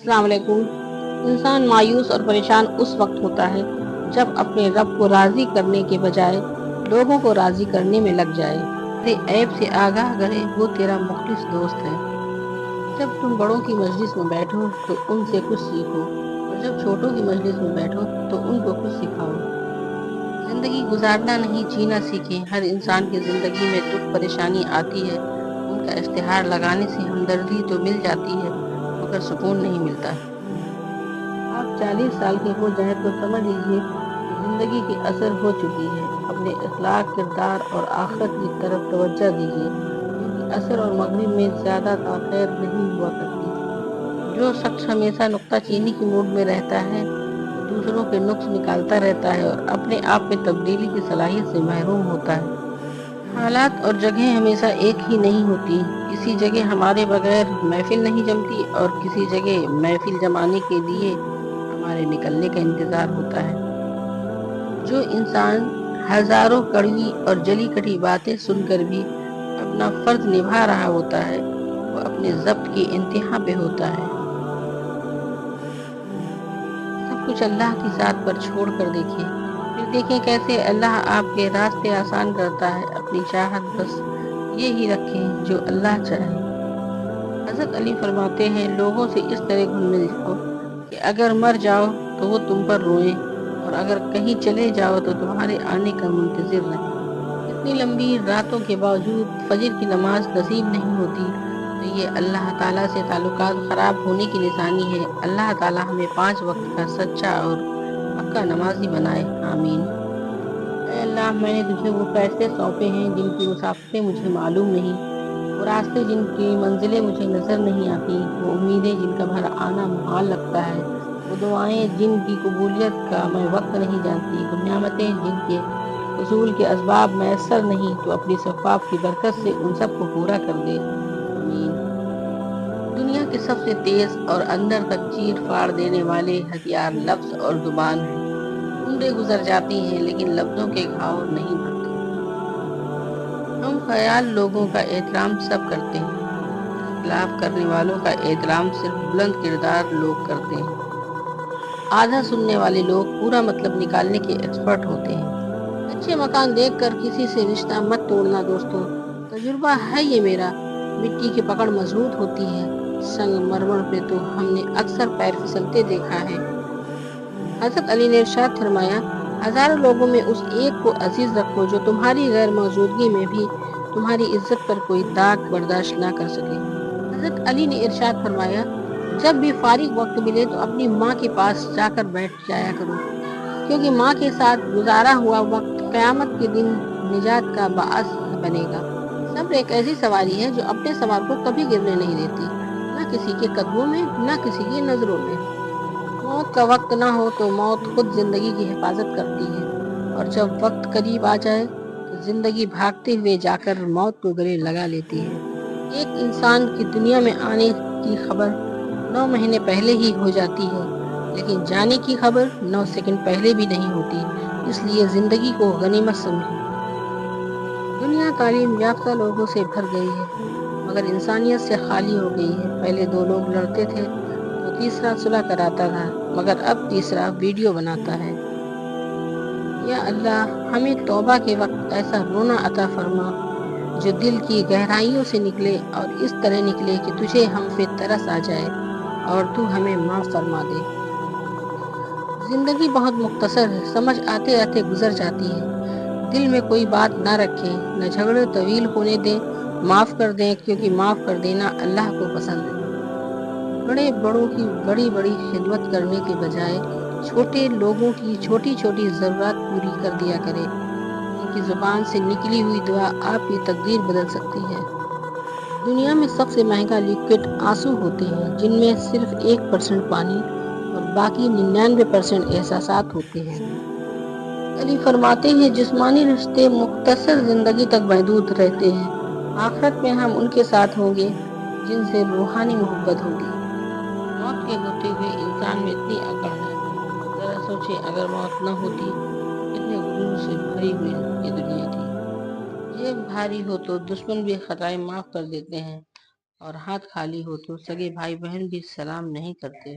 السلام علیکم۔ انسان مایوس اور پریشان اس وقت ہوتا ہے جب اپنے رب کو راضی کرنے کے بجائے لوگوں کو راضی کرنے میں لگ جائے۔ تیرے عیب سے آگاہ کرے وہ تیرا مخلص دوست ہے۔ جب تم بڑوں کی مجلس میں بیٹھو تو ان سے کچھ سیکھو، اور جب چھوٹوں کی مجلس میں بیٹھو تو ان کو کچھ سکھاؤ۔ زندگی گزارنا نہیں جینا سیکھیں۔ ہر انسان کی زندگی میں دکھ پریشانی آتی ہے، ان کا اشتہار لگانے سے ہمدردی تو مل جاتی ہے مگر سکون نہیں ملتا۔ آپ 40 سال کے ہو جائیں تو سمجھ لیجئے کہ زندگی کی اثر ہو چکی ہے۔ اپنے اخلاق، کردار اور آخرت کی طرف توجہ دیجئے، کیونکہ اثر اور مغرب میں زیادہ تاخیر نہیں ہوا کرتی۔ جو شخص ہمیشہ نکتہ چینی کی موڈ میں رہتا ہے وہ دوسروں کے نقص نکالتا رہتا ہے اور اپنے آپ میں تبدیلی کی صلاحیت سے محروم ہوتا ہے۔ حالات اور جگہیں ہمیشہ ایک ہی نہیں ہوتی۔ کسی جگہ ہمارے بغیر محفل نہیں جمتی اور کسی جگہ محفل جمانے کے لیے ہمارے نکلنے کا انتظار ہوتا ہے۔ جو انسان ہزاروں کڑوی اور جلی کٹی باتیں سن کر بھی اپنا فرض نبھا رہا ہوتا ہے وہ اپنے ضبط کی انتہا پہ ہوتا ہے۔ سب کچھ اللہ کی ذات پر چھوڑ کر دیکھیں، پھر دیکھیں کیسے اللہ آپ کے راستے آسان کرتا ہے۔ اپنی چاہت بس یہی رکھیں جو اللہ چاہے۔ حضرت علی فرماتے ہیں، لوگوں سے اس طرح گھل مل جاؤ کہ اگر مر جاؤ تو وہ تم پر روئیں اور اگر کہیں چلے جاؤ تو تمہارے آنے کا منتظر رہیں۔ اتنی لمبی راتوں کے باوجود فجر کی نماز نصیب نہیں ہوتی تو یہ اللہ تعالیٰ سے تعلقات خراب ہونے کی نشانی ہے۔ اللہ تعالیٰ ہمیں 5 وقت کا سچا اور پکا نمازی بنائے، آمین۔ اے اللہ، میں نے تجھے وہ فیصلے سونپے ہیں جن کی مسافریں مجھے معلوم نہیں، وہ راستے جن کی منزلیں مجھے نظر نہیں آتی، وہ امیدیں جن کا بھر آنا محال لگتا ہے، وہ دعائیں جن کی قبولیت کا میں وقت نہیں جانتی، وہ نعمتیں جن کے حصول کے اسباب میسر نہیں، تو اپنی شفاف کی برکت سے ان سب کو پورا کر دے، آمین۔ دنیا کے سب سے تیز اور اندر تک چیر پھاڑ دینے والے ہتھیار لفظ اور زبان ہیں۔ عمریں گزر جاتی ہیں لیکن لفظوں کے گھاؤ نہیں بھرتے۔ ہم خیال لوگوں کا احترام سب کرتے ہیں، اختلاف کرنے والوں کا احترام صرف بلند کردار لوگ کرتے ہیں۔ آدھا سننے والے لوگ پورا مطلب نکالنے کے ایکسپرٹ ہوتے ہیں۔ اچھے مکان دیکھ کر کسی سے رشتہ مت توڑنا دوستو، تجربہ ہے یہ میرا۔ مٹی کی پکڑ مضبوط ہوتی ہے، سنگ مرمر پہ تو ہم نے اکثر پیر پھسلتے دیکھا ہے۔ حضرت علی نے ارشاد فرمایا، ہزاروں لوگوں میں اس ایک کو عزیز رکھو جو تمہاری غیر موجودگی میں بھی تمہاری عزت پر کوئی داغ برداشت نہ کر سکے۔ حضرت علی نے ارشاد فرمایا، جب بھی فارغ وقت ملے تو اپنی ماں کے پاس جا کر بیٹھ جایا کرو، کیونکہ ماں کے ساتھ گزارا ہوا وقت قیامت کے دن نجات کا باعث بنے گا۔ صبر ایک ایسی سواری ہے جو اپنے سوار کو کبھی گرنے نہیں دیتی، نہ کسی کے قدموں میں نہ کسی کی نظروں میں۔ موت کا وقت نہ ہو تو موت خود زندگی کی حفاظت کرتی ہے، اور جب وقت قریب آ جائے تو زندگی بھاگتے ہوئے جا کر موت کو گلے لگا لیتی ہے۔ ایک انسان کی دنیا میں آنے کی خبر 9 مہینے پہلے ہی ہو جاتی ہے، لیکن جانے کی خبر 9 سیکنڈ پہلے بھی نہیں ہوتی، اس لیے زندگی کو غنیمت سمجھیں۔ دنیا تعلیم یافتہ لوگوں سے بھر گئی ہے مگر انسانیت سے خالی ہو گئی ہے۔ پہلے 2 لوگ لڑتے تھے تو تیسرا صلح کراتا تھا، مگر اب تیسرا ویڈیو بناتا ہے۔ یا اللہ، ہمیں توبہ کے وقت ایسا رونا عطا فرما جو دل کی گہرائیوں سے نکلے اور اس طرح نکلے کہ تجھے ہم پہ ترس آ جائے اور تو ہمیں معاف فرما دے۔ زندگی بہت مختصر ہے، سمجھ آتے آتے گزر جاتی ہے۔ دل میں کوئی بات نہ رکھیں، نہ جھگڑے طویل ہونے دیں، معاف کر دیں، کیونکہ معاف کر دینا اللہ کو پسند ہے۔ بڑے بڑوں کی بڑی بڑی خدمت کرنے کے بجائے چھوٹے لوگوں کی چھوٹی چھوٹی ضرورت پوری کر دیا کرے۔ ان کی زبان سے نکلی ہوئی دعا آپ کی تقدیر بدل سکتی ہے۔ دنیا میں سب سے مہنگا لیکوئڈ آنسو ہوتے ہیں، جن میں صرف 1% پانی اور باقی 99% احساسات ہوتے ہیں۔ علی فرماتے ہیں، جسمانی رشتے مختصر زندگی تک محدود رہتے ہیں، آخرت میں ہم ان کے ساتھ ہوں گے جن سے روحانی محبت ہوگی۔ موت کے ہوتے ہوئے انسان میں اتنی اکڑ ہے، ذرا سوچے اگر موت نہ ہوتی تو کتنے غرور سے بھری ہوئی یہ دنیا تھی۔ جیب بھاری ہو تو دشمن بھی خطائیں معاف کر دیتے ہیں، اور ہاتھ خالی ہو تو سگے بھائی بہن بھی سلام نہیں کرتے۔